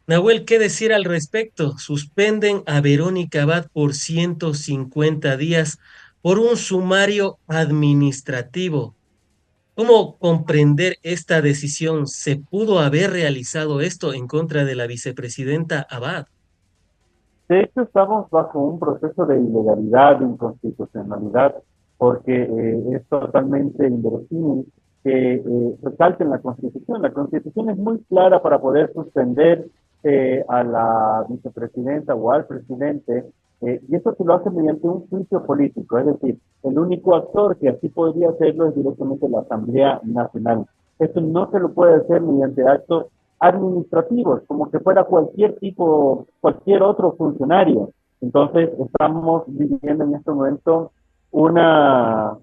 Nahuel, ¿qué decir al respecto? Suspenden a Verónica Abad por 150 días por un sumario administrativo. ¿Cómo comprender esta decisión? ¿Se pudo haber realizado esto en contra de la vicepresidenta Abad? De hecho, estamos bajo un proceso de ilegalidad, de inconstitucionalidad, porque es totalmente inverosímil que resalte en la Constitución. La Constitución es muy clara para poder suspender a la vicepresidenta o al presidente, y eso se lo hace mediante un juicio político, es decir, el único actor que así podría hacerlo es directamente la Asamblea Nacional. Esto no se lo puede hacer mediante actos administrativos, como que fuera cualquier tipo, cualquier otro funcionario. Entonces, estamos viviendo en este momento una,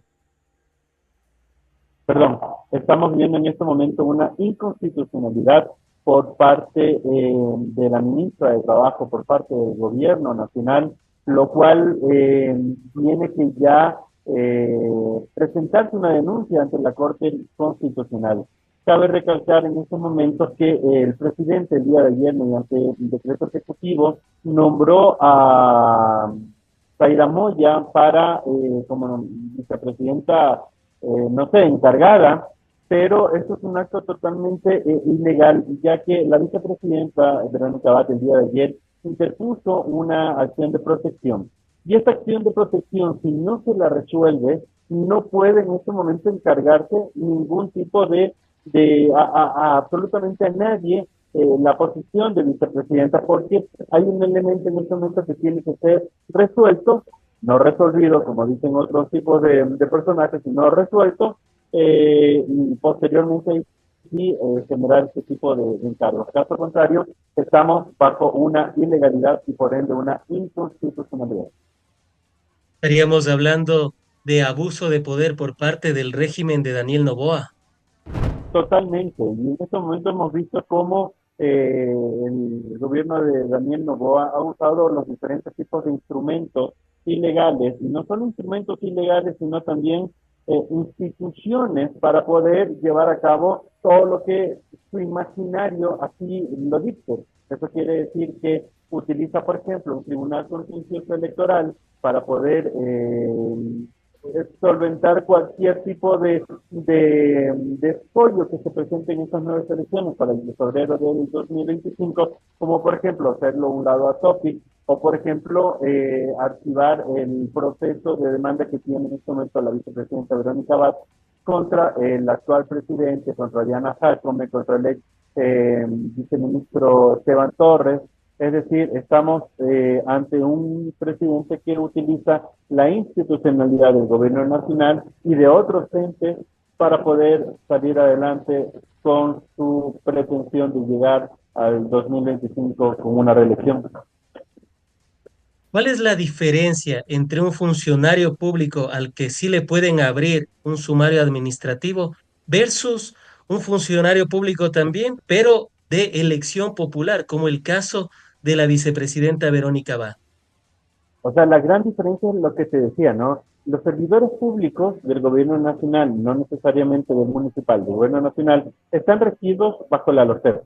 perdón, estamos viviendo en este momento una inconstitucionalidad por parte de la ministra de Trabajo, por parte del gobierno nacional, lo cual tiene que ya presentarse una denuncia ante la Corte Constitucional. Cabe recalcar en estos momentos que el presidente el día de ayer, mediante un decreto ejecutivo, nombró a Zaira Moya para, como vicepresidenta, no sé, encargada, pero esto es un acto totalmente ilegal, ya que la vicepresidenta Verónica Abad el día de ayer interpuso una acción de protección. Y esta acción de protección, si no se la resuelve, no puede en este momento encargarse ningún tipo de absolutamente a nadie la posición de vicepresidenta, porque hay un elemento en este momento que tiene que ser resuelto, no resolvido, como dicen otros tipos de personajes, sino resuelto, y posteriormente sí generar este tipo de encargos. Caso contrario, estamos bajo una ilegalidad y por ende una inconstitucionalidad. Estaríamos hablando de abuso de poder por parte del régimen de Daniel Noboa. Totalmente. Y en este momento hemos visto cómo el gobierno de Daniel Noboa ha usado los diferentes tipos de instrumentos ilegales, y no solo instrumentos ilegales, sino también instituciones para poder llevar a cabo todo lo que su imaginario así lo dicte. Eso quiere decir que utiliza, por ejemplo, un tribunal contencioso electoral para poder solventar cualquier tipo de escollo que se presente en estas nuevas elecciones para el febrero del 2025, como por ejemplo hacerlo un lado a topic, o por ejemplo archivar el proceso de demanda que tiene en este momento la vicepresidenta Verónica Abad contra el actual presidente, contra Diana Jacome, contra el ex viceministro Esteban Torres. Es decir, estamos ante un presidente que utiliza la institucionalidad del gobierno nacional y de otros entes para poder salir adelante con su pretensión de llegar al 2025 con una reelección. ¿Cuál es la diferencia entre un funcionario público al que sí le pueden abrir un sumario administrativo versus un funcionario público también, pero de elección popular, como el caso de la vicepresidenta Verónica Abad? O sea, la gran diferencia es lo que te decía, ¿no? Los servidores públicos del gobierno nacional, no necesariamente del municipal, del gobierno nacional, están regidos bajo la LOCEP.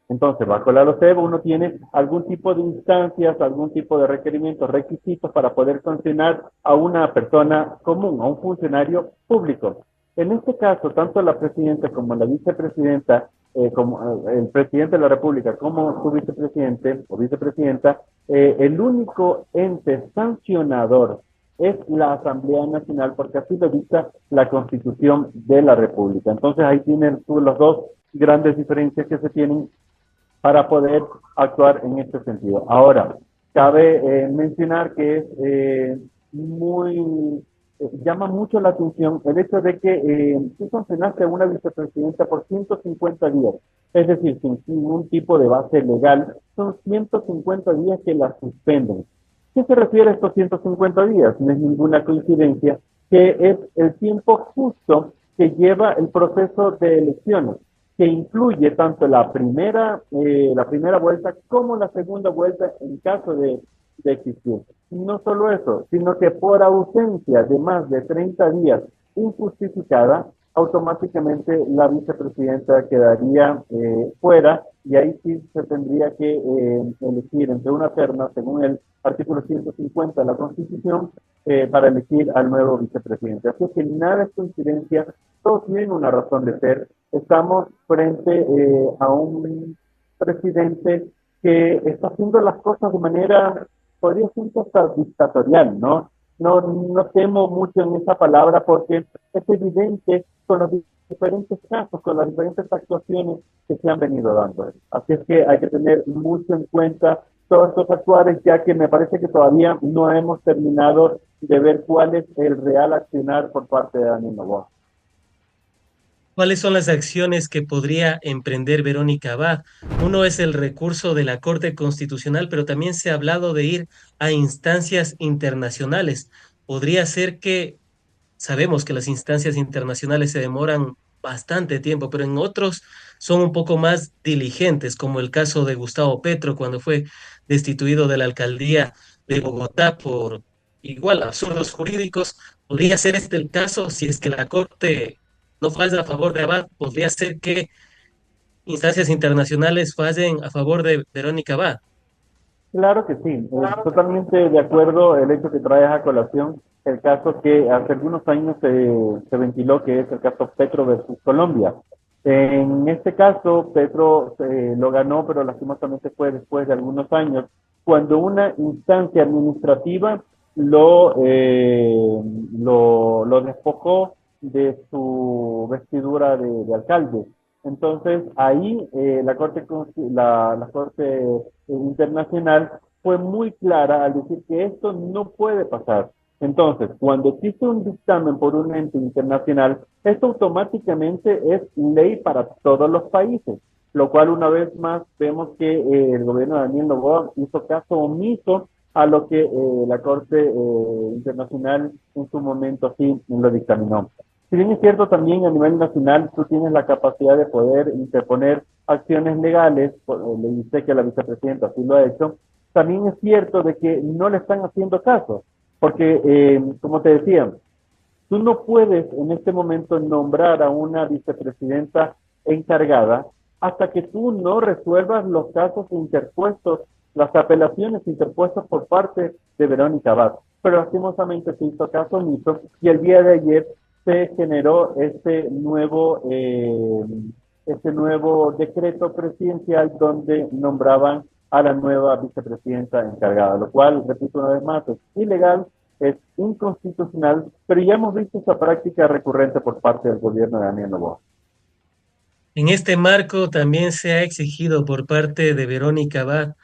Entonces, bajo la LOCEP uno tiene algún tipo de instancias, algún tipo de requerimientos, requisitos para poder sancionar a una persona común, a un funcionario público. En este caso, tanto la presidenta como la vicepresidenta, como el presidente de la República, como su vicepresidente o vicepresidenta, el único ente sancionador es la Asamblea Nacional, porque así lo dicta la Constitución de la República. Entonces, ahí tienen los dos grandes diferencias que se tienen para poder actuar en este sentido. Ahora, cabe mencionar que es llama mucho la atención el hecho de que tú sancionaste a una vicepresidenta por 150 días, es decir, sin ningún tipo de base legal, son 150 días que la suspenden. ¿Qué se refiere a estos 150 días? No es ninguna coincidencia que es el tiempo justo que lleva el proceso de elecciones, que incluye tanto la primera vuelta como la segunda vuelta en caso de existir. No solo eso, sino que por ausencia de más de 30 días injustificada, automáticamente la vicepresidenta quedaría fuera y ahí sí se tendría que elegir entre una terna, según el artículo 150 de la Constitución, para elegir al nuevo vicepresidente. Así que nada es coincidencia, todo tiene una razón de ser. Estamos frente a un presidente que está haciendo las cosas de manera, podría ser hasta dictatorial, ¿no? No temo mucho en esa palabra porque es evidente con los diferentes casos, con las diferentes actuaciones que se han venido dando. Así es que hay que tener mucho en cuenta todos estos actuales, ya que me parece que todavía no hemos terminado de ver cuál es el real accionar por parte de Daniel Noboa. ¿Cuáles son las acciones que podría emprender Verónica Abad? Uno es el recurso de la Corte Constitucional, pero también se ha hablado de ir a instancias internacionales. Podría ser que sabemos que las instancias internacionales se demoran bastante tiempo, pero en otros son un poco más diligentes, como el caso de Gustavo Petro cuando fue destituido de la alcaldía de Bogotá por igual absurdos jurídicos. Podría ser este el caso si es que la Corte no falla a favor de Abad, podría ser que instancias internacionales fallen a favor de Verónica Abad. Claro que sí, totalmente de acuerdo el hecho que traes a colación el caso que hace algunos años se ventiló, que es el caso Petro versus Colombia. En este caso, Petro lo ganó, pero lastimosamente fue después de algunos años, cuando una instancia administrativa lo despojó de su vestidura de alcalde. Entonces, ahí la Corte Internacional fue muy clara al decir que esto no puede pasar. Entonces, cuando existe un dictamen por un ente internacional, esto automáticamente es ley para todos los países, lo cual una vez más vemos que el gobierno de Daniel Noboa hizo caso omiso a lo que la Corte Internacional en su momento sí lo dictaminó. Si bien es cierto, también a nivel nacional tú tienes la capacidad de poder interponer acciones legales, le sé que la vicepresidenta así lo ha hecho, también es cierto de que no le están haciendo caso, porque como te decía, tú no puedes en este momento nombrar a una vicepresidenta encargada hasta que tú no resuelvas los casos interpuestos, las apelaciones interpuestas por parte de Verónica Abad. Pero lastimosamente se hizo caso omiso y el día de ayer se generó este nuevo decreto presidencial donde nombraban a la nueva vicepresidenta encargada, lo cual, repito una vez más, es ilegal, es inconstitucional, pero ya hemos visto esa práctica recurrente por parte del gobierno de Daniel Noboa. En este marco también se ha exigido por parte de Verónica Abad,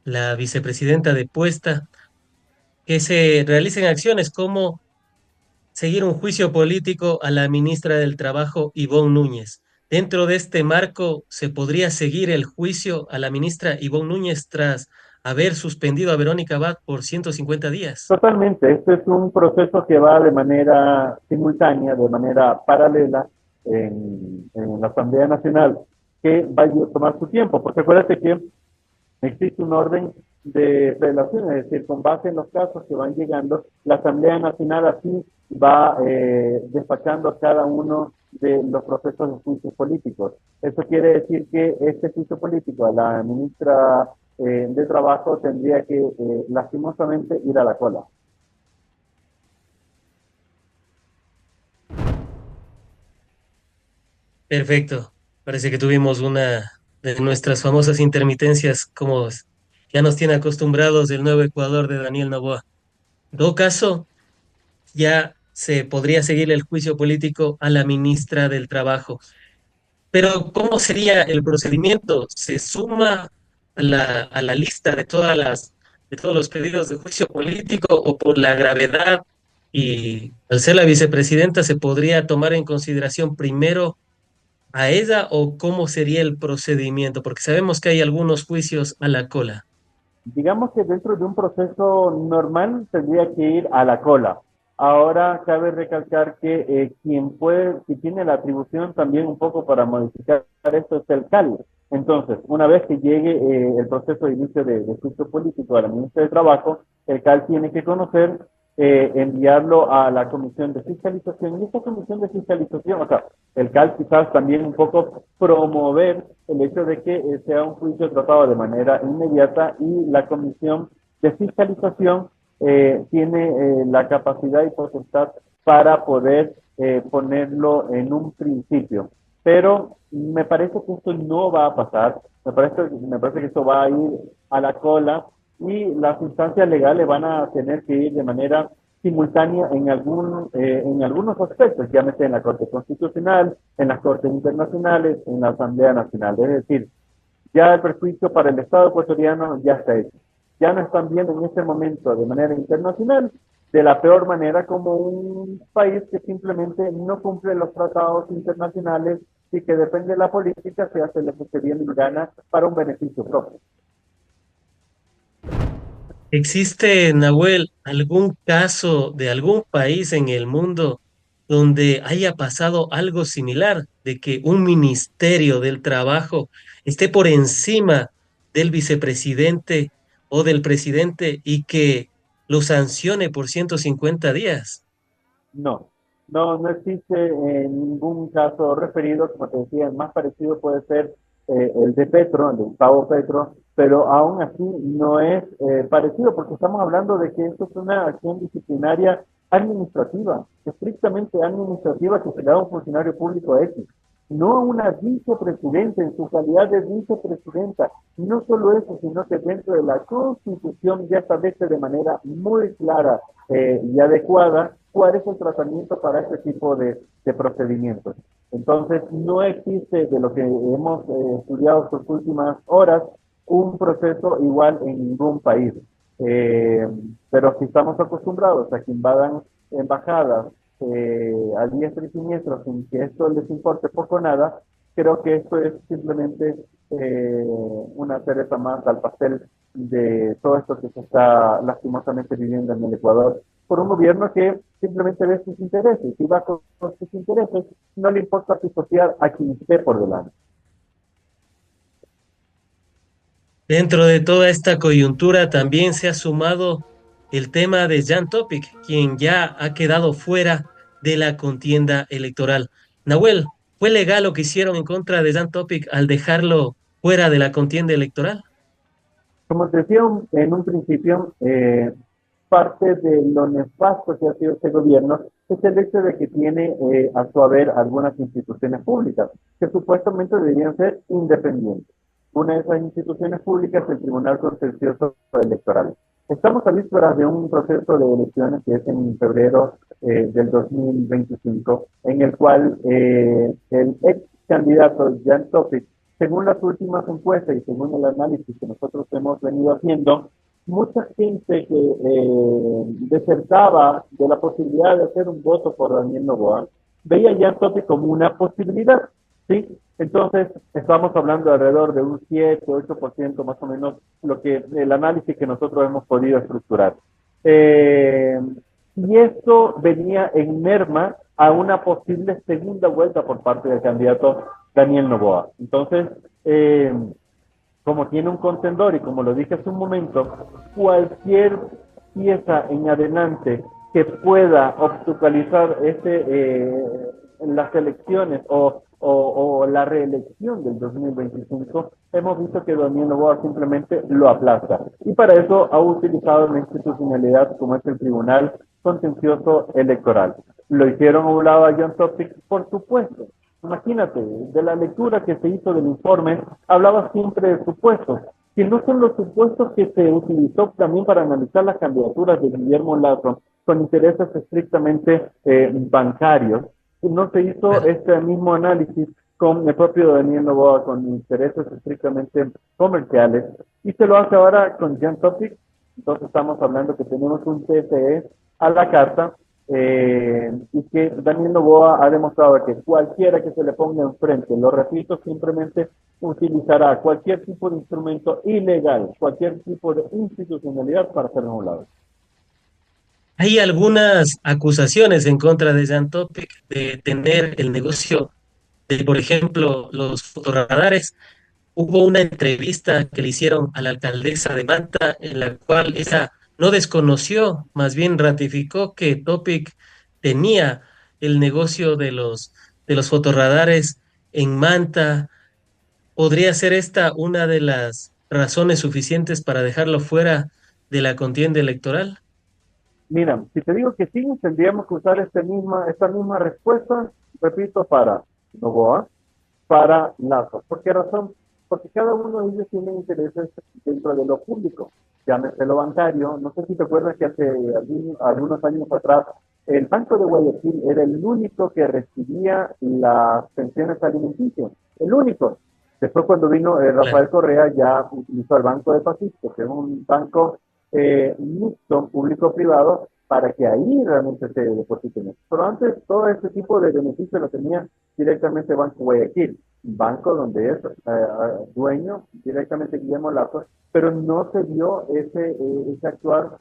la vicepresidenta depuesta, que se realicen acciones como seguir un juicio político a la ministra del Trabajo, Ivonne Núñez. Dentro de este marco, ¿se podría seguir el juicio a la ministra Ivonne Núñez tras haber suspendido a Verónica Abad por 150 días? Totalmente, este es un proceso que va de manera simultánea, de manera paralela en la Asamblea Nacional, que va a tomar su tiempo, porque acuérdate que existe un orden de relación, es decir, con base en los casos que van llegando, la Asamblea Nacional así va despachando cada uno de los procesos de juicios políticos. Eso quiere decir que este juicio político a la ministra de Trabajo tendría que lastimosamente ir a la cola. Perfecto. Parece que tuvimos una de nuestras famosas intermitencias, como ya nos tiene acostumbrados el nuevo Ecuador de Daniel Noboa. En todo caso, ya se podría seguir el juicio político a la ministra del Trabajo. Pero ¿cómo sería el procedimiento? ¿Se suma a la lista de de todos los pedidos de juicio político o por la gravedad y al ser la vicepresidenta se podría tomar en consideración primero a ella o cómo sería el procedimiento? Porque sabemos que hay algunos juicios a la cola. Digamos que dentro de un proceso normal tendría que ir a la cola. Ahora cabe recalcar que quien tiene la atribución también un poco para modificar esto es el CAL. Entonces, una vez que llegue el proceso de inicio de juicio político a la ministra de Trabajo, el CAL tiene que conocer enviarlo a la comisión de fiscalización. Y esta comisión de fiscalización, o sea, el CAL quizás también un poco promover el hecho de que sea un juicio tratado de manera inmediata y la comisión de fiscalización tiene la capacidad y potestad para poder ponerlo en un principio. Pero me parece que esto no va a pasar, me parece que esto va a ir a la cola y las instancias legales van a tener que ir de manera simultánea en algunos aspectos, llámese en la Corte Constitucional, en las Cortes Internacionales, en la Asamblea Nacional. Es decir, ya el perjuicio para el Estado ecuatoriano ya está hecho. Ya nos están viendo en este momento de manera internacional de la peor manera como un país que simplemente no cumple los tratados internacionales y que depende de la política se hace lo que se viene y gana para un beneficio propio. ¿Existe, Nahuel, algún caso de algún país en el mundo donde haya pasado algo similar, de que un ministerio del trabajo esté por encima del vicepresidente o del presidente y que lo sancione por 150 días? No, no existe ningún caso referido, como te decía, el más parecido puede ser el de Petro, el de Gustavo Petro, pero aún así no es parecido porque estamos hablando de que esto es una acción disciplinaria administrativa, estrictamente administrativa que se le da a un funcionario público X, no a una vicepresidenta en su calidad de vicepresidenta. No solo eso, sino que dentro de la Constitución ya establece de manera muy clara y adecuada cuál es el tratamiento para este tipo de procedimientos. Entonces, no existe de lo que hemos estudiado estas últimas horas un proceso igual en ningún país. Eh, pero si estamos acostumbrados a que invadan embajadas a diestra y siniestra sin que esto les importe poco o nada, creo que esto es simplemente una cereza más al pastel de todo esto que se está lastimosamente viviendo en el Ecuador por un gobierno que simplemente ve sus intereses y va con sus intereses, no le importa pisotear a quien esté por delante. Dentro de toda esta coyuntura también se ha sumado el tema de Jan Topic, quien ya ha quedado fuera de la contienda electoral. Nahuel, ¿fue legal lo que hicieron en contra de Jan Topic al dejarlo fuera de la contienda electoral? Como te decía en un principio, parte de lo nefasto que ha sido este gobierno es el hecho de que tiene a su haber algunas instituciones públicas que supuestamente deberían ser independientes. Una de esas instituciones públicas es el Tribunal Contencioso Electoral. Estamos a vísperas de un proceso de elecciones que es en febrero del 2025, en el cual el ex candidato Jan Topic, según las últimas encuestas y según el análisis que nosotros hemos venido haciendo, mucha gente que desertaba de la posibilidad de hacer un voto por Daniel Noboa, veía ya Topi como una posibilidad, ¿sí? Entonces, estamos hablando de alrededor de un 7-8% más o menos, lo que el análisis que nosotros hemos podido estructurar. Y esto venía en merma a una posible segunda vuelta por parte del candidato Daniel Noboa. Entonces, como tiene un contendor y como lo dije hace un momento, cualquier pieza en adelante que pueda obstaculizar las elecciones o la reelección del 2025, hemos visto que Daniel Noboa simplemente lo aplaza. Y para eso ha utilizado una institucionalidad como es el Tribunal Contencioso Electoral. Lo hicieron a un lado a Jan Topic, por supuesto. Imagínate, de la lectura que se hizo del informe, hablaba siempre de supuestos, que no son los supuestos que se utilizó también para analizar las candidaturas de Guillermo Lazo con intereses estrictamente bancarios. No se hizo este mismo análisis con el propio Daniel Noboa con intereses estrictamente comerciales y se lo hace ahora con Jan Topic. Entonces estamos hablando que tenemos un TSE a la carta y que Daniel Noboa ha demostrado que cualquiera que se le ponga enfrente, lo repito, simplemente utilizará cualquier tipo de instrumento ilegal, cualquier tipo de institucionalidad para hacerlo a un lado. Hay algunas acusaciones en contra de Jan Topic de tener el negocio de, por ejemplo, los fotorradares. Hubo una entrevista que le hicieron a la alcaldesa de Manta en la cual ella no desconoció, más bien ratificó que Topic tenía el negocio de los fotorradares en Manta. ¿Podría ser esta una de las razones suficientes para dejarlo fuera de la contienda electoral? Mira, si te digo que sí, tendríamos que usar esta misma respuesta, repito, para Novoa, para Lazo. ¿Por qué razón? Porque cada uno de ellos tiene intereses dentro de lo público. Llámese lo bancario. No sé si te acuerdas que hace algunos años atrás el Banco de Guayaquil era el único que recibía las pensiones alimenticias. El único. Después cuando vino Claro. Rafael Correa ya utilizó el Banco de Pacífico, que es un banco mixto, público-privado, para que ahí realmente se depositen. Pero antes todo este tipo de beneficios lo tenía directamente Banco Guayaquil, banco donde es dueño directamente Guillermo Lazo, pero no se dio ese actuar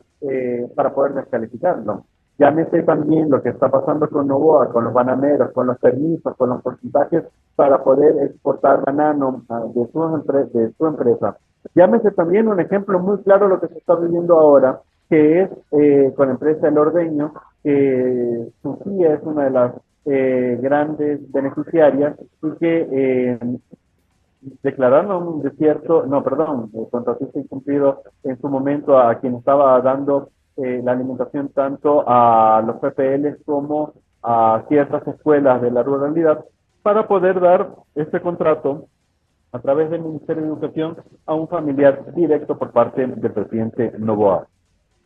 para poder descalificarlo. Llámese también lo que está pasando con Novoa, con los bananeros, con los permisos, con los porcentajes para poder exportar banano de su empresa. Llámese también un ejemplo muy claro lo que se está viviendo ahora, que es con la empresa El Ordeño, que su tía es una de las grandes beneficiarias y que declararon un desierto, no, perdón, contratista incumplido en su momento a quien estaba dando la alimentación tanto a los PPLs como a ciertas escuelas de la ruralidad para poder dar este contrato a través del Ministerio de Educación a un familiar directo por parte del presidente Novoa.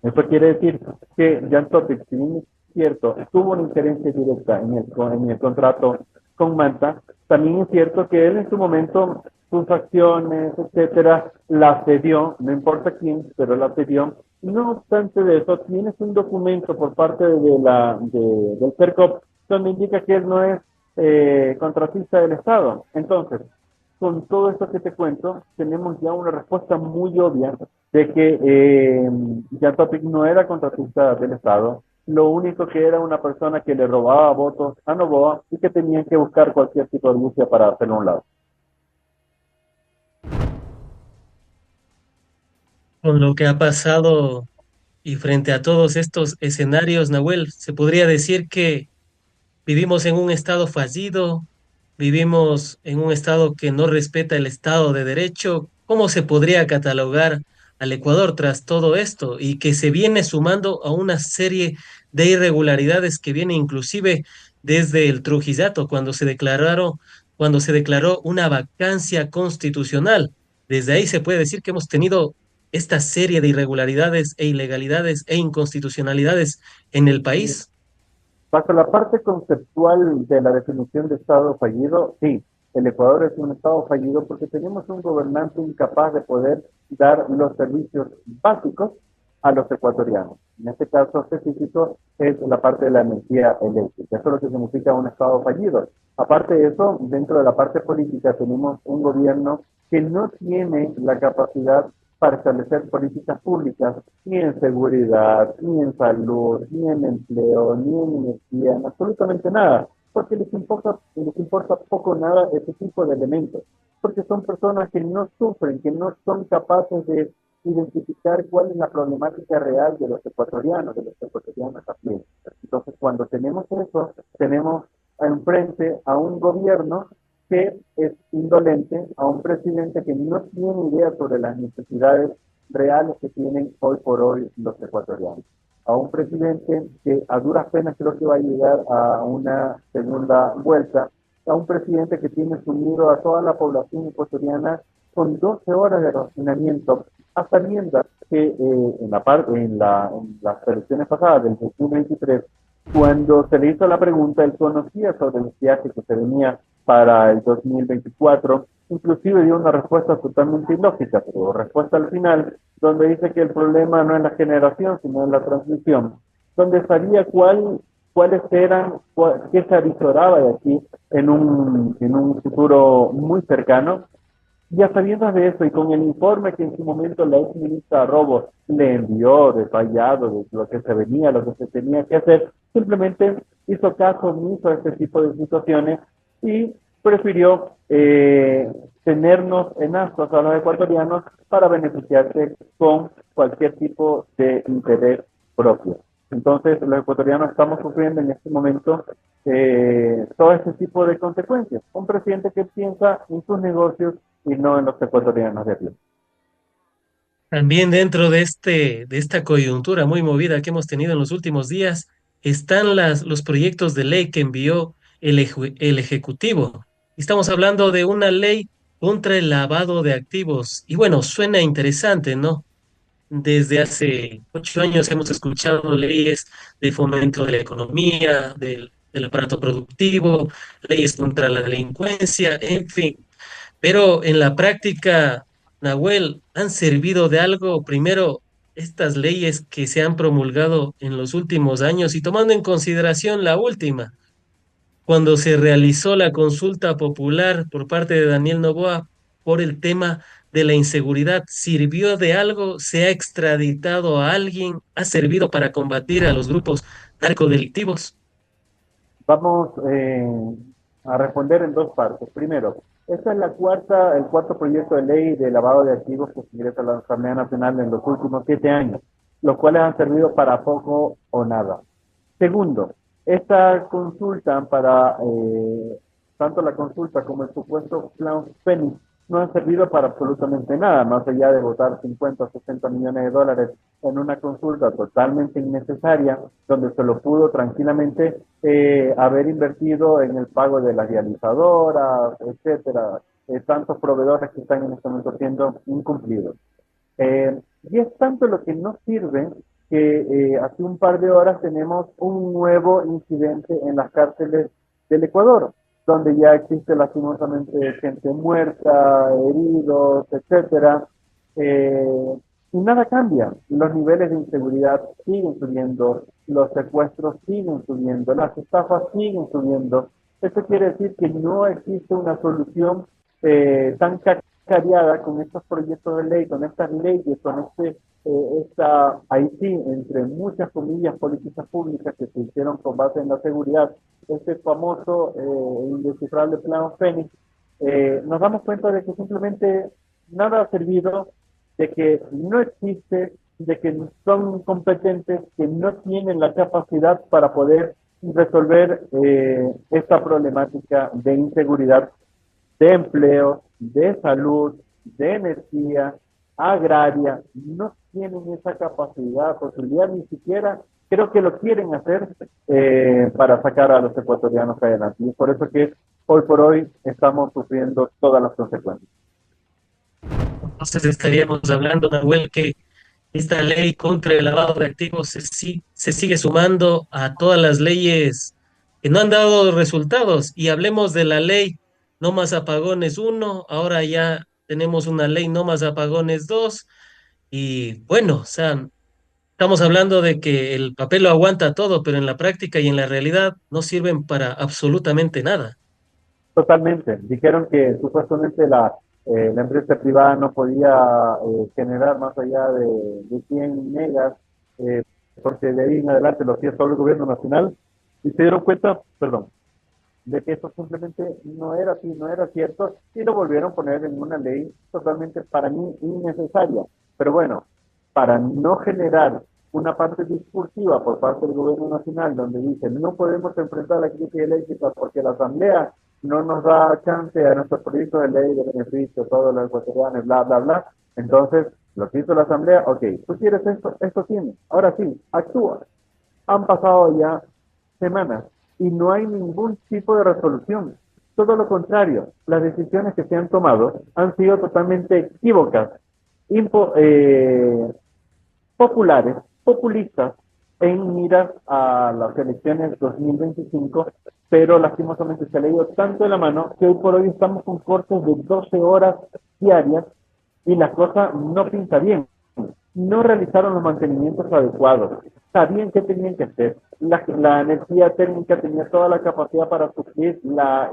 Eso quiere decir que Jan Topic, si bien es cierto, tuvo una injerencia directa en el contrato con Manta, también es cierto que él en su momento, sus acciones, etcétera, las cedió, no importa quién, pero las cedió. No obstante de eso, tienes un documento por parte del PERCOP donde indica que él no es contratista del Estado. Entonces, con todo esto que te cuento, tenemos ya una respuesta muy obvia de que Jan Topic no era contratista del Estado, lo único que era una persona que le robaba votos a Novoa y que tenían que buscar cualquier tipo de lucha para hacerlo a un lado. Con lo que ha pasado y frente a todos estos escenarios, Nahuel, se podría decir que vivimos en un estado fallido, vivimos en un estado que no respeta el Estado de Derecho. ¿Cómo se podría catalogar al Ecuador tras todo esto y que se viene sumando a una serie de irregularidades que viene inclusive desde el Trujillato, cuando se declaró una vacancia constitucional? Desde ahí se puede decir que hemos tenido esta serie de irregularidades e ilegalidades e inconstitucionalidades en el país. Bajo la parte conceptual de la definición de Estado fallido, sí, el Ecuador es un Estado fallido porque tenemos un gobernante incapaz de poder dar los servicios básicos a los ecuatorianos. En este caso específico es la parte de la energía eléctrica. Eso es lo que significa un Estado fallido. Aparte de eso, dentro de la parte política tenemos un gobierno que no tiene la capacidad para establecer políticas públicas, ni en seguridad, ni en salud, ni en empleo, ni en energía, en absolutamente nada, porque les importa poco nada ese tipo de elementos, porque son personas que no sufren, que no son capaces de identificar cuál es la problemática real de los ecuatorianos a pie. Entonces, cuando tenemos eso, tenemos enfrente a un gobierno que es indolente, a un presidente que no tiene idea sobre las necesidades reales que tienen hoy por hoy los ecuatorianos, a un presidente que a duras penas creo que va a llegar a una segunda vuelta, a un presidente que tiene sumido a toda la población ecuatoriana con 12 horas de racionamiento, a sabiendas que en las elecciones pasadas del 2023, cuando se le hizo la pregunta, él conocía sobre el viaje que se venía para el 2024, inclusive dio una respuesta totalmente ilógica, pero respuesta al final, donde dice que el problema no es la generación, sino en la transmisión, donde sabía cuáles eran, qué se avisoraba de aquí en un futuro muy cercano. Ya sabiendo de eso y con el informe que en su momento la ex ministra Robo le envió detallado de lo que se venía, lo que se tenía que hacer, simplemente hizo caso omiso a este tipo de situaciones y prefirió tenernos en ascuas a los ecuatorianos para beneficiarse con cualquier tipo de interés propio. Entonces, los ecuatorianos estamos sufriendo en este momento todo este tipo de consecuencias. Un presidente que piensa en sus negocios y no en los ecuatorianos de aquí. También dentro de esta coyuntura muy movida que hemos tenido en los últimos días, están los proyectos de ley que envió el Ejecutivo. Estamos hablando de una ley contra el lavado de activos. Y bueno, suena interesante, ¿no? Desde hace 8 años hemos escuchado leyes de fomento de la economía, del aparato productivo, leyes contra la delincuencia, en fin. Pero en la práctica, Nahuel, ¿han servido de algo? Primero, estas leyes que se han promulgado en los últimos años y tomando en consideración la última, cuando se realizó la consulta popular por parte de Daniel Noboa por el tema de la inseguridad, ¿sirvió de algo? ¿Se ha extraditado a alguien? ¿Ha servido para combatir a los grupos narcodelictivos? Vamos a responder en dos partes. Primero, esta es el cuarto proyecto de ley de lavado de activos que se ingresa a la Asamblea Nacional en los últimos 7 años, los cuales han servido para poco o nada. Segundo, esta consulta tanto la consulta como el supuesto plan Fénix, no han servido para absolutamente nada, más allá de votar 50 o 60 millones de dólares en una consulta totalmente innecesaria, donde se lo pudo tranquilamente haber invertido en el pago de las realizadoras, etcétera, tantos proveedores que están en este momento siendo incumplidos. Y es tanto lo que no sirve que hace un par de horas tenemos un nuevo incidente en las cárceles del Ecuador, donde ya existe lastimosamente gente muerta, heridos, etcétera. Y nada cambia. Los niveles de inseguridad siguen subiendo, los secuestros siguen subiendo, las estafas siguen subiendo. Esto quiere decir que no existe una solución tan cacareada con estos proyectos de ley, con estas leyes, con ahí sí, entre muchas comillas, políticas públicas que se hicieron con base en la seguridad, este famoso indescifrable plan Fénix, nos damos cuenta de que simplemente nada ha servido, de que no existe, de que son incompetentes, que no tienen la capacidad para poder resolver esta problemática de inseguridad, de empleo, de salud, de energía, agraria, no tienen esa capacidad, posibilidad, ni siquiera creo que lo quieren hacer para sacar a los ecuatorianos adelante. Y es por eso que hoy por hoy estamos sufriendo todas las consecuencias. Entonces estaríamos hablando, Nahuel, que esta ley contra el lavado de activos se sigue sumando a todas las leyes que no han dado resultados. Y hablemos de la ley No Más Apagones uno, ahora ya tenemos una ley No Más Apagones 2. Y bueno, o sea, estamos hablando de que el papel lo aguanta todo, pero en la práctica y en la realidad no sirven para absolutamente nada. Totalmente. Dijeron que supuestamente la empresa privada no podía generar más allá de 100 megas, eh, porque de ahí en adelante lo hacía solo el gobierno nacional, y se dieron cuenta, perdón, de que eso simplemente no era así, no era cierto, y lo volvieron a poner en una ley totalmente para mí innecesaria. Pero bueno, para no generar una parte discursiva por parte del gobierno nacional donde dice no podemos enfrentar la crisis eléctrica porque la asamblea no nos da chance a nuestros proyectos de ley de beneficio, todos los ecuatorianos, bla, bla, bla. Entonces, lo que hizo la asamblea, ok, tú quieres esto, esto tienes, ahora sí, actúa. Han pasado ya semanas y no hay ningún tipo de resolución. Todo lo contrario, las decisiones que se han tomado han sido totalmente equívocas, impo populares, populistas, en miras a las elecciones 2025, pero lastimosamente se le dio tanto de la mano que hoy por hoy estamos con cortes de 12 horas diarias y la cosa no pinta bien. No realizaron los mantenimientos adecuados, sabían qué tenían que hacer. La energía térmica tenía toda la capacidad para suplir la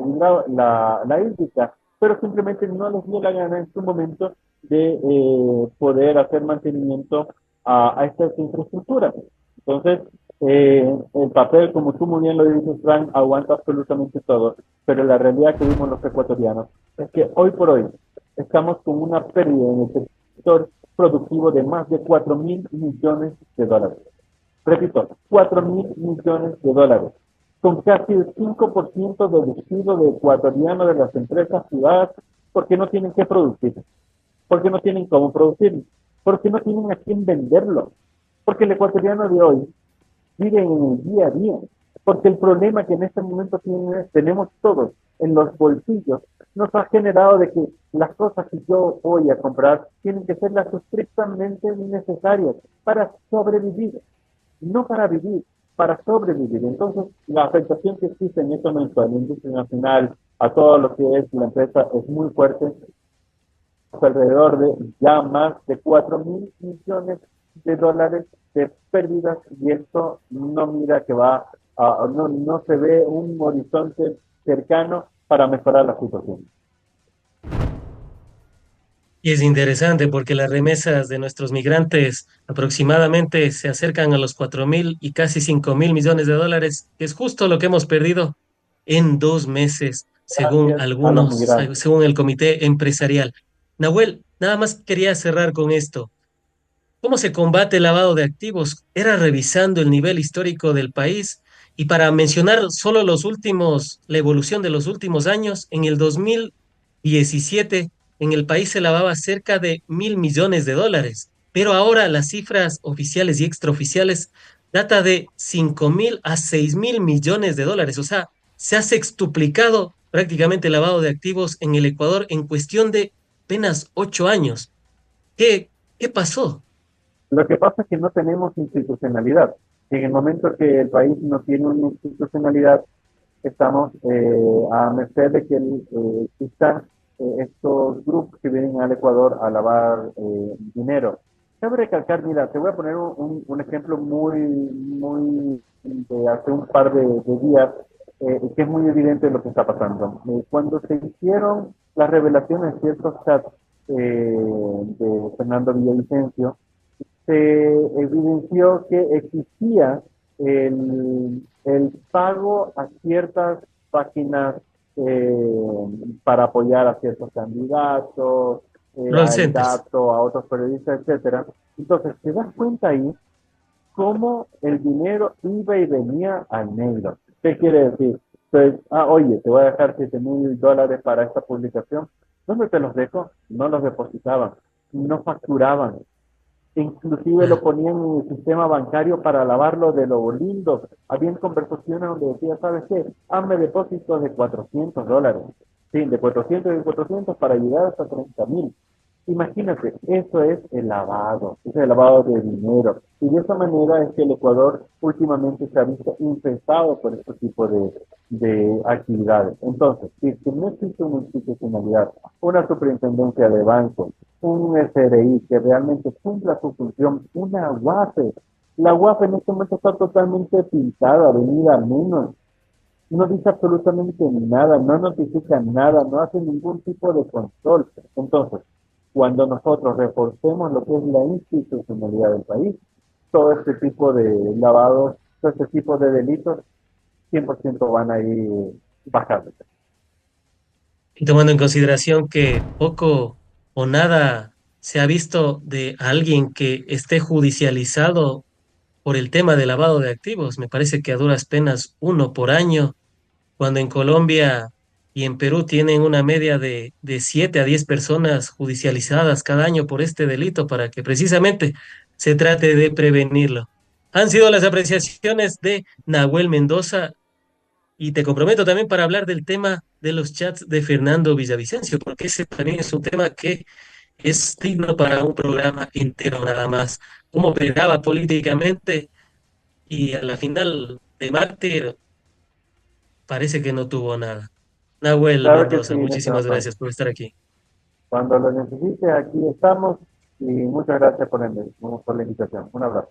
hídrica, pero simplemente no les dio la gana en su momento de poder hacer mantenimiento a estas infraestructuras. Entonces, el papel, como tú muy bien lo dices, Frank, aguanta absolutamente todo, pero la realidad que vimos los ecuatorianos es que hoy por hoy estamos con una pérdida en el sector productivo de más de 4.000 millones de dólares. Repito, 4.000 millones de dólares, con casi el 5% deducido de ecuatoriano de las empresas privadas porque no tienen que producir, porque no tienen cómo producir, porque no tienen a quién venderlo, porque el ecuatoriano de hoy vive en el día a día, porque el problema que en este momento tenemos todos en los bolsillos nos ha generado de que las cosas que yo voy a comprar tienen que ser las estrictamente necesarias para sobrevivir, no para vivir, para sobrevivir. Entonces, la afectación que existe en este momento a la industria nacional, a todo lo que es la empresa, es muy fuerte, alrededor de ya más de 4.000 millones de dólares de pérdidas y esto no mira que va, no se ve un horizonte cercano para mejorar la situación. Y es interesante porque las remesas de nuestros migrantes aproximadamente se acercan a los 4.000 y casi 5.000 millones de dólares, que es justo lo que hemos perdido en 2 meses, según Gracias a los algunos, migrantes. según el comité empresarial. Nahuel, nada más quería cerrar con esto. ¿Cómo se combate el lavado de activos? Era revisando el nivel histórico del país y para mencionar solo la evolución de los últimos años, en el 2017 en el país se lavaba cerca de 1.000 millones de dólares, pero ahora las cifras oficiales y extraoficiales data de 5.000 a 6.000 millones de dólares, o sea, se ha sextuplicado prácticamente el lavado de activos en el Ecuador en cuestión de apenas 8 años. ¿Qué, qué pasó? Lo que pasa es que no tenemos institucionalidad. En el momento que el país no tiene una institucionalidad, estamos a merced de que existan estos grupos que vienen al Ecuador a lavar dinero. Cabe recalcar, mira, te voy a poner un ejemplo muy de hace un par de días, que es muy evidente lo que está pasando. Cuando se hicieron las revelaciones de ciertos chats de Fernando Villavicencio, se evidenció que existía el pago a ciertas páginas para apoyar a ciertos candidatos, Roll al centers. dato, a otros periodistas, etcétera. Entonces, te das cuenta ahí cómo el dinero iba y venía al negro. ¿Qué quiere decir? Pues, oye, te voy a dejar 7.000 dólares para esta publicación. ¿Dónde te los dejo? No los depositaban, no facturaban, inclusive lo Ah, ponían en el sistema bancario para lavarlo de lo lindo. Habían conversaciones donde decía, ¿sabes qué? Hazme depósitos de 400 dólares. Sí, de 400 y 400 para llegar hasta 30.000. Imagínate, eso es el lavado, es el lavado de dinero. Y de esa manera es que el Ecuador últimamente se ha visto infestado por este tipo de actividades. Entonces, si no existe una institucionalidad, una superintendencia de bancos, un SRI que realmente cumpla su función, una UAFE. La UAFE en este momento está totalmente pintada, venida a menos. No dice absolutamente nada, no notifica nada, no hace ningún tipo de control. Entonces, cuando nosotros reforcemos lo que es la institucionalidad del país, todo este tipo de lavados, todo este tipo de delitos, 100% van a ir bajando. y tomando en consideración que poco o nada se ha visto de alguien que esté judicializado por el tema de lavado de activos, me parece que a duras penas uno por año, cuando en Colombia y en Perú tienen una media de 7 a 10 personas judicializadas cada año por este delito para que precisamente se trate de prevenirlo. Han sido las apreciaciones de Nahuel Mendoza. Y te comprometo también para hablar del tema de los chats de Fernando Villavicencio, porque ese también es un tema que es digno para un programa entero nada más. Cómo operaba políticamente y a la final de mártir parece que no tuvo nada. Nahuel Claro que sí, Mendoza, muchísimas Esteban. gracias por estar aquí. Cuando lo necesite, aquí estamos y muchas gracias por la invitación. Un abrazo.